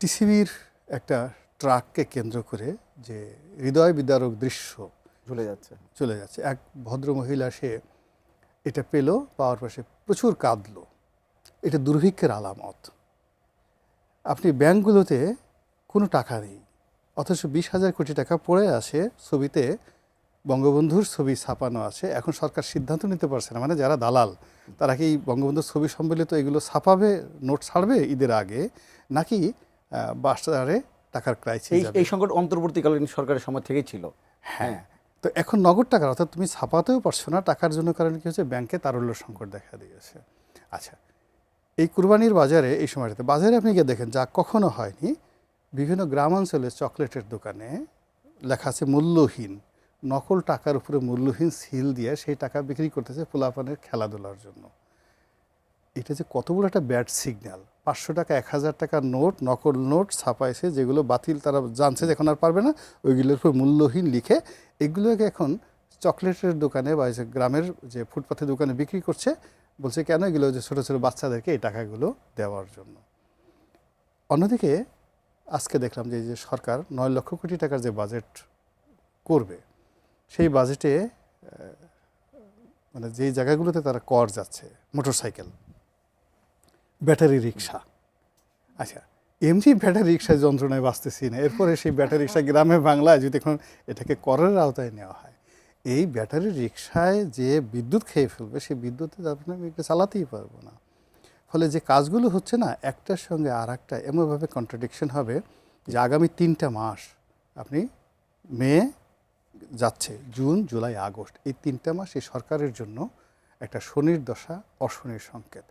টিসিবির একটা ট্রাককে কেন্দ্র করে যে হৃদয় বিদারক দৃশ্য চলে যাচ্ছে। এক ভদ্র মহিলা সে এটা পেল, পাওয়ার পর সে প্রচুর কাঁদলো। এটা দুর্ভিক্ষের আলামত। আপনি ব্যাংকগুলোতে কোনো টাকা নেই, অথচ 20,000 কোটি টাকা পড়ে আছে। ছবিতে বঙ্গবন্ধুর ছবি ছাপানো আছে। এখন সরকার সিদ্ধান্ত নিতে পারছে না, মানে যারা দালাল তারা কি বঙ্গবন্ধুর ছবি সম্বলিত এগুলো ছাপাবে, নোট ছাড়বে ঈদের আগে, নাকি বাজারে টাকার ক্রাইসিস? এই সংকট অন্তর্বর্তীকালীন সরকারের সময় থেকেই ছিল। হ্যাঁ, তো এখন নগদ টাকার, অর্থাৎ তুমি ছাপাতেও পারছো না টাকার জন্য। কারণে কি হচ্ছে, ব্যাংকে তারল্য সংকট দেখা দিয়েছে। আচ্ছা, এই কুরবানির বাজারে এই সময়টাতে বাজারে আপনি গিয়ে দেখেন, যা কখনো হয়নি, বিভিন্ন গ্রামাঞ্চলে চকলেটের দোকানে লেখা আছে মূল্যহীন, নকল টাকার উপরে মূল্যহীন সিল দিয়ে সেই টাকা বিক্রি করতেছে পোলাপানের খেলাধুলার জন্য। এটা যে কত বড় একটা ব্যাড সিগন্যাল। 500 টাকা 1000 টাকার নোট, নকল নোট ছাপাইছে, যেগুলো বাতিল, তারা জানছে যে এখন আর পারবে না, ওইগুলোর উপর মূল্যহীন লিখে এগুলোকে এখন চকলেটের দোকানে বা গ্রামের যে ফুটপাথের দোকানে বিক্রি করছে। বলছে কেন, এগুলো যে ছোটো ছোটো বাচ্চাদেরকে এই টাকাগুলো দেওয়ার জন্য। অন্যদিকে আজকে দেখলাম যে সরকার 9 লক্ষ কোটি টাকার যে বাজেট করবে, সেই বাজেটে মানে যেই জায়গাগুলোতে তারা কর যাচ্ছে, মোটরসাইকেল, ব্যাটারি রিক্সা। আচ্ছা, এমনি ব্যাটারি রিক্সায় যন্ত্রণায় বাঁচতেছি না, এরপরে সেই ব্যাটারি রিক্সা গ্রামে বাংলায় যদি এখন এটাকে করের আওতায় নেওয়া হয়, এই ব্যাটারি রিক্সায় যে বিদ্যুৎ খেয়ে ফেলবে, সেই বিদ্যুতে আপনি এটা চালাতেই পারবো না। ফলে যে কাজগুলো হচ্ছে না, একটার সঙ্গে আর একটা এমনভাবে কন্ট্রাডিকশন হবে যে আগামী 3টা মাস, আপনি মে যাচ্ছে, জুন, জুলাই, আগস্ট, এই 3টা মাস এই সরকারের জন্য একটা শনির দশা, অশনির সংকেত।